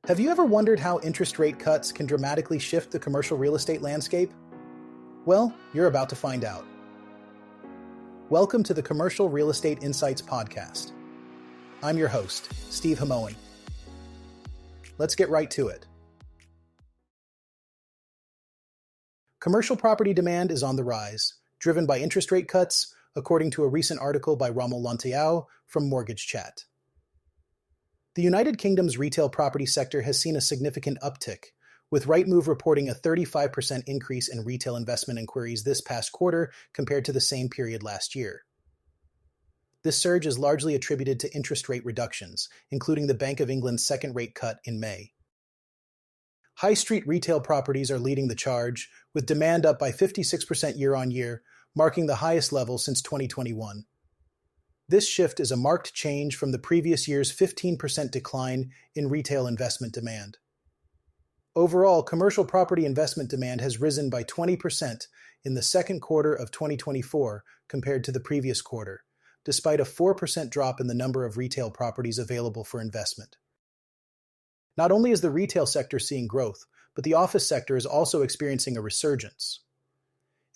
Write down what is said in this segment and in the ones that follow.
Have you ever wondered how interest rate cuts can dramatically shift the commercial real estate landscape? Well, you're about to find out. Welcome to the Commercial Real Estate Insights Podcast. I'm your host, Steve Hamoen. Let's get right to it. Commercial property demand is on the rise, driven by interest rate cuts, according to a recent article by Rommel Lantiao from Mortgage Chat. The United Kingdom's retail property sector has seen a significant uptick, with Rightmove reporting a 35% increase in retail investment inquiries this past quarter compared to the same period last year. This surge is largely attributed to interest rate reductions, including the Bank of England's second rate cut in May. High street retail properties are leading the charge, with demand up by 56% year-on-year, marking the highest level since 2021. This shift is a marked change from the previous year's 15% decline in retail investment demand. Overall, commercial property investment demand has risen by 20% in the second quarter of 2024 compared to the previous quarter, despite a 4% drop in the number of retail properties available for investment. Not only is the retail sector seeing growth, but the office sector is also experiencing a resurgence.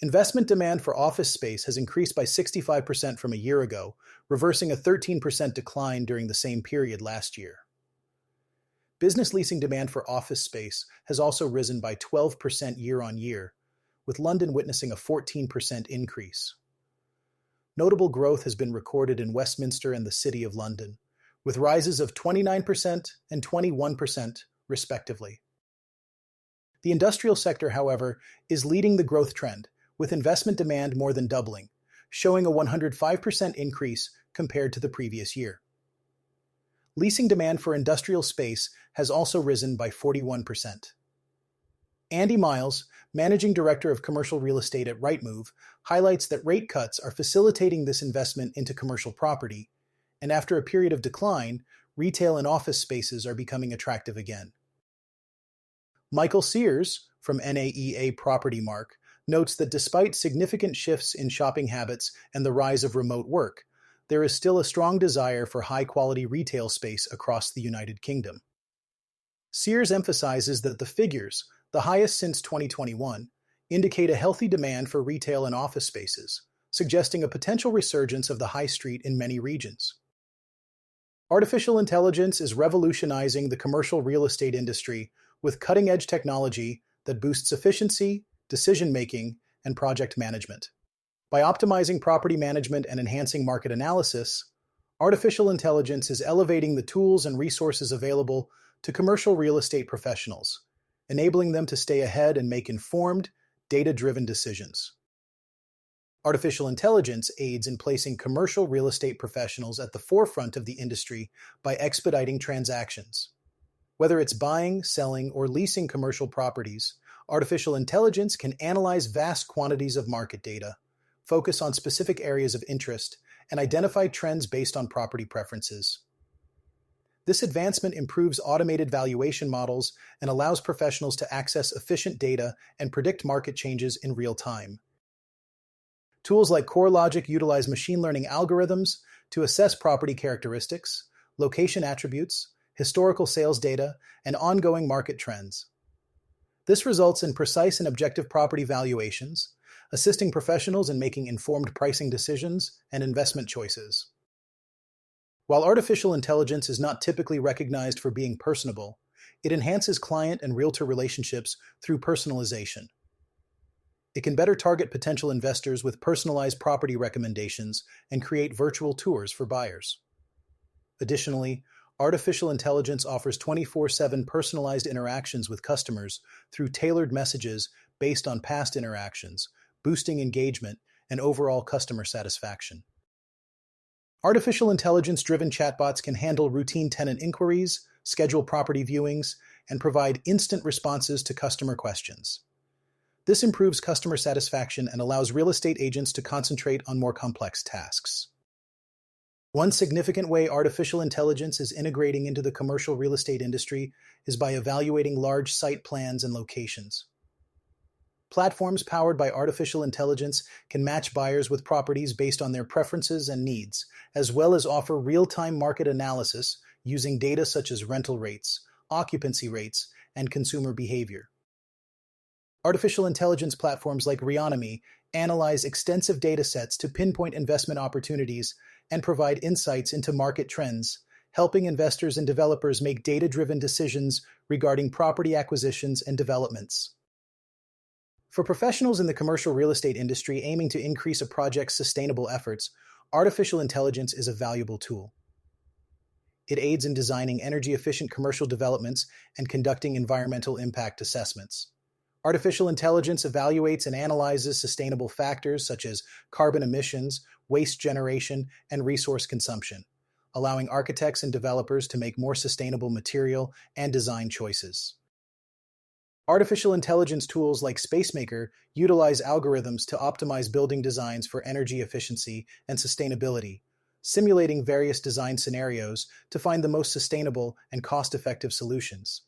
Investment demand for office space has increased by 65% from a year ago, reversing a 13% decline during the same period last year. Business leasing demand for office space has also risen by 12% year-on-year, with London witnessing a 14% increase. Notable growth has been recorded in Westminster and the City of London, with rises of 29% and 21%, respectively. The industrial sector, however, is leading the growth trend, with investment demand more than doubling, showing a 105% increase compared to the previous year. Leasing demand for industrial space has also risen by 41%. Andy Miles, Managing Director of Commercial Real Estate at Rightmove, highlights that rate cuts are facilitating this investment into commercial property, and after a period of decline, retail and office spaces are becoming attractive again. Michael Sears, from NAEA Property Mark, notes that despite significant shifts in shopping habits and the rise of remote work, there is still a strong desire for high-quality retail space across the United Kingdom. Sears emphasizes that the figures, the highest since 2021, indicate a healthy demand for retail and office spaces, suggesting a potential resurgence of the high street in many regions. Artificial intelligence is revolutionizing the commercial real estate industry with cutting-edge technology that boosts efficiency, decision-making, and project management. By optimizing property management and enhancing market analysis, artificial intelligence is elevating the tools and resources available to commercial real estate professionals, enabling them to stay ahead and make informed, data-driven decisions. Artificial intelligence aids in placing commercial real estate professionals at the forefront of the industry by expediting transactions. Whether it's buying, selling, or leasing commercial properties, artificial intelligence can analyze vast quantities of market data, focus on specific areas of interest, and identify trends based on property preferences. This advancement improves automated valuation models and allows professionals to access efficient data and predict market changes in real time. Tools like CoreLogic utilize machine learning algorithms to assess property characteristics, location attributes, historical sales data, and ongoing market trends. This results in precise and objective property valuations, assisting professionals in making informed pricing decisions and investment choices. While artificial intelligence is not typically recognized for being personable, it enhances client and realtor relationships through personalization. It can better target potential investors with personalized property recommendations and create virtual tours for buyers. Additionally, artificial intelligence offers 24/7 personalized interactions with customers through tailored messages based on past interactions, boosting engagement and overall customer satisfaction. Artificial intelligence-driven chatbots can handle routine tenant inquiries, schedule property viewings, and provide instant responses to customer questions. This improves customer satisfaction and allows real estate agents to concentrate on more complex tasks. One significant way artificial intelligence is integrating into the commercial real estate industry is by evaluating large site plans and locations. Platforms powered by artificial intelligence can match buyers with properties based on their preferences and needs, as well as offer real-time market analysis using data such as rental rates, occupancy rates, and consumer behavior. Artificial intelligence platforms like Reonomy analyze extensive data sets to pinpoint investment opportunities and provide insights into market trends, helping investors and developers make data-driven decisions regarding property acquisitions and developments. For professionals in the commercial real estate industry aiming to increase a project's sustainable efforts, artificial intelligence is a valuable tool. It aids in designing energy-efficient commercial developments and conducting environmental impact assessments. Artificial intelligence evaluates and analyzes sustainable factors such as carbon emissions, waste generation, and resource consumption, allowing architects and developers to make more sustainable material and design choices. Artificial intelligence tools like SpaceMaker utilize algorithms to optimize building designs for energy efficiency and sustainability, simulating various design scenarios to find the most sustainable and cost-effective solutions.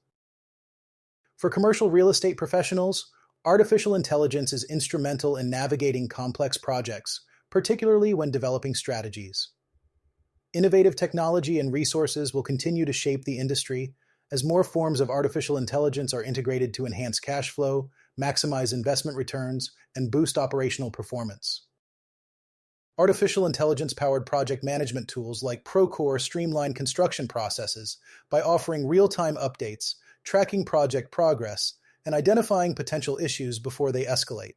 For commercial real estate professionals, artificial intelligence is instrumental in navigating complex projects, particularly when developing strategies. Innovative technology and resources will continue to shape the industry as more forms of artificial intelligence are integrated to enhance cash flow, maximize investment returns, and boost operational performance. Artificial intelligence-powered project management tools like Procore streamline construction processes by offering real-time updates, tracking project progress, and identifying potential issues before they escalate.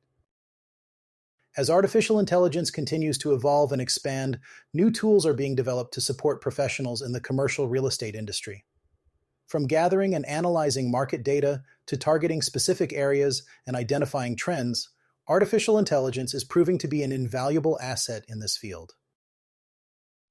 As artificial intelligence continues to evolve and expand, new tools are being developed to support professionals in the commercial real estate industry. From gathering and analyzing market data to targeting specific areas and identifying trends, artificial intelligence is proving to be an invaluable asset in this field.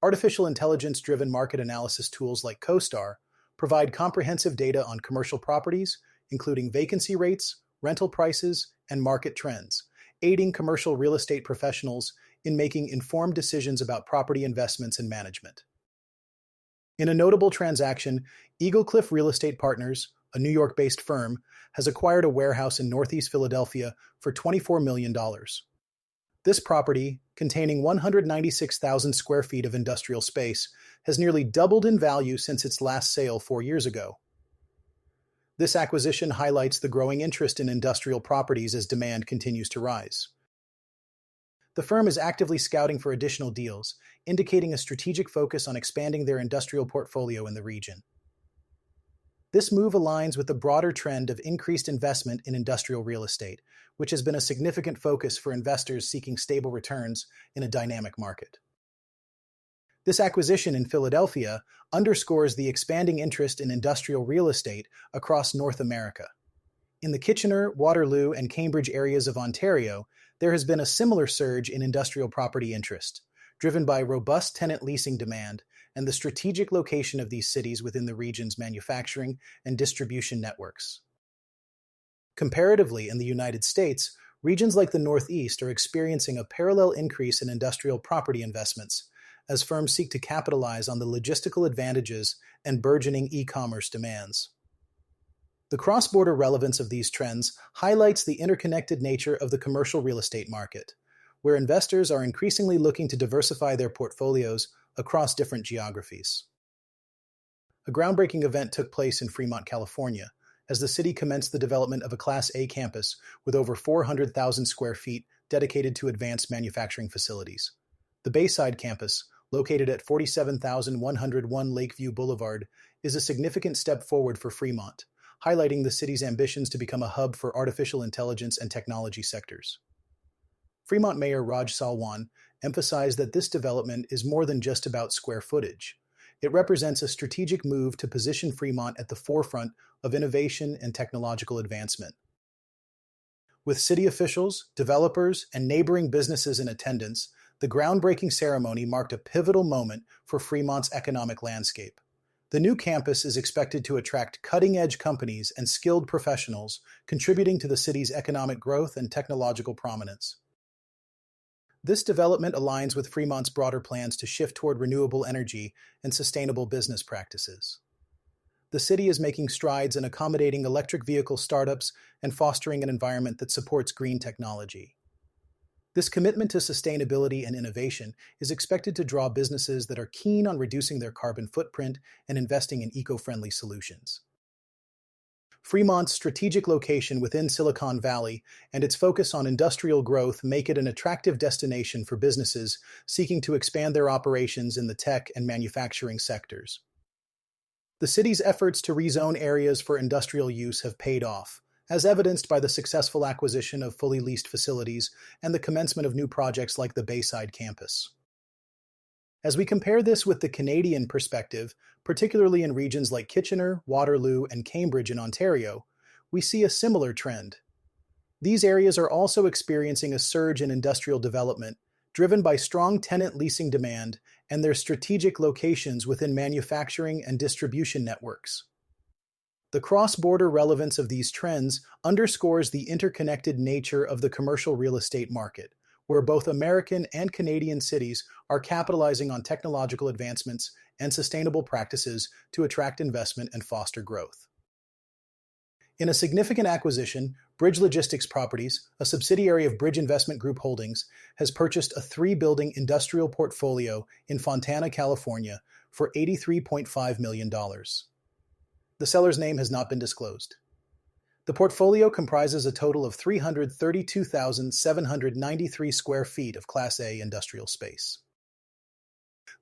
Artificial intelligence-driven market analysis tools like CoStar provide comprehensive data on commercial properties, including vacancy rates, rental prices, and market trends, aiding commercial real estate professionals in making informed decisions about property investments and management. In a notable transaction, Eagle Cliff Real Estate Partners, a New York-based firm, has acquired a warehouse in Northeast Philadelphia for $24 million. This property, containing 196,000 square feet of industrial space, has nearly doubled in value since its last sale 4 years ago. This acquisition highlights the growing interest in industrial properties as demand continues to rise. The firm is actively scouting for additional deals, indicating a strategic focus on expanding their industrial portfolio in the region. This move aligns with the broader trend of increased investment in industrial real estate, which has been a significant focus for investors seeking stable returns in a dynamic market. This acquisition in Philadelphia underscores the expanding interest in industrial real estate across North America. In the Kitchener, Waterloo, and Cambridge areas of Ontario, there has been a similar surge in industrial property interest, driven by robust tenant leasing demand and the strategic location of these cities within the region's manufacturing and distribution networks. Comparatively, in the United States, regions like the Northeast are experiencing a parallel increase in industrial property investments as firms seek to capitalize on the logistical advantages and burgeoning e-commerce demands. The cross-border relevance of these trends highlights the interconnected nature of the commercial real estate market, where investors are increasingly looking to diversify their portfolios across different geographies. A groundbreaking event took place in Fremont, California, as the city commenced the development of a Class A campus with over 400,000 square feet dedicated to advanced manufacturing facilities. The Bayside campus, located at 47,101 Lakeview Boulevard, is a significant step forward for Fremont, highlighting the city's ambitions to become a hub for artificial intelligence and technology sectors. Fremont Mayor Raj Salwan emphasized that this development is more than just about square footage. It represents a strategic move to position Fremont at the forefront of innovation and technological advancement. With city officials, developers, and neighboring businesses in attendance, the groundbreaking ceremony marked a pivotal moment for Fremont's economic landscape. The new campus is expected to attract cutting-edge companies and skilled professionals, contributing to the city's economic growth and technological prominence. This development aligns with Fremont's broader plans to shift toward renewable energy and sustainable business practices. The city is making strides in accommodating electric vehicle startups and fostering an environment that supports green technology. This commitment to sustainability and innovation is expected to draw businesses that are keen on reducing their carbon footprint and investing in eco-friendly solutions. Fremont's strategic location within Silicon Valley and its focus on industrial growth make it an attractive destination for businesses seeking to expand their operations in the tech and manufacturing sectors. The city's efforts to rezone areas for industrial use have paid off, as evidenced by the successful acquisition of fully leased facilities and the commencement of new projects like the Bayside campus. As we compare this with the Canadian perspective, particularly in regions like Kitchener, Waterloo, and Cambridge in Ontario, we see a similar trend. These areas are also experiencing a surge in industrial development, driven by strong tenant leasing demand and their strategic locations within manufacturing and distribution networks. The cross-border relevance of these trends underscores the interconnected nature of the commercial real estate market, where both American and Canadian cities are capitalizing on technological advancements and sustainable practices to attract investment and foster growth. In a significant acquisition, Bridge Logistics Properties, a subsidiary of Bridge Investment Group Holdings, has purchased a 3-building industrial portfolio in Fontana, California for $83.5 million. The seller's name has not been disclosed. The portfolio comprises a total of 332,793 square feet of Class A industrial space.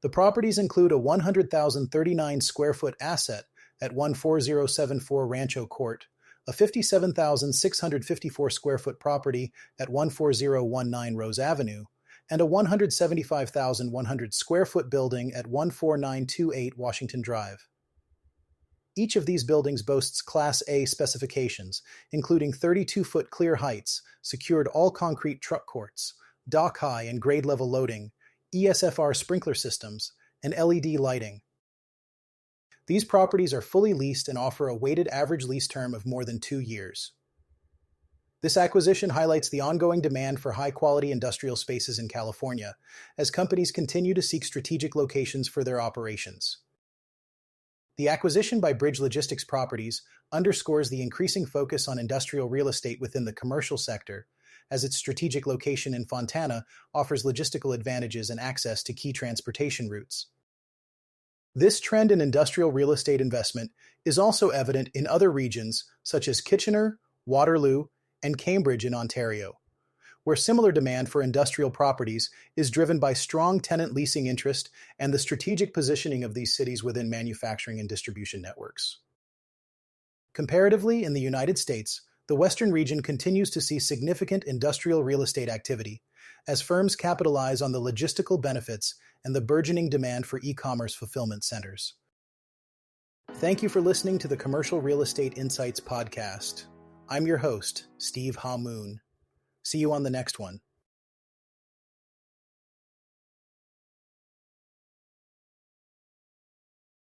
The properties include a 100,039 square foot asset at 14074 Rancho Court, a 57,654 square foot property at 14019 Rose Avenue, and a 175,100 square foot building at 14928 Washington Drive. Each of these buildings boasts Class A specifications, including 32-foot clear heights, secured all-concrete truck courts, dock-high and grade-level loading, ESFR sprinkler systems, and LED lighting. These properties are fully leased and offer a weighted average lease term of more than 2 years. This acquisition highlights the ongoing demand for high-quality industrial spaces in California, as companies continue to seek strategic locations for their operations. The acquisition by Bridge Logistics Properties underscores the increasing focus on industrial real estate within the commercial sector, as its strategic location in Fontana offers logistical advantages and access to key transportation routes. This trend in industrial real estate investment is also evident in other regions such as Kitchener, Waterloo, and Cambridge in Ontario, where similar demand for industrial properties is driven by strong tenant leasing interest and the strategic positioning of these cities within manufacturing and distribution networks. Comparatively, in the United States, the Western region continues to see significant industrial real estate activity, as firms capitalize on the logistical benefits and the burgeoning demand for e-commerce fulfillment centers. Thank you for listening to the Commercial Real Estate Insights podcast. I'm your host, Steve Hamoen. See you on the next one.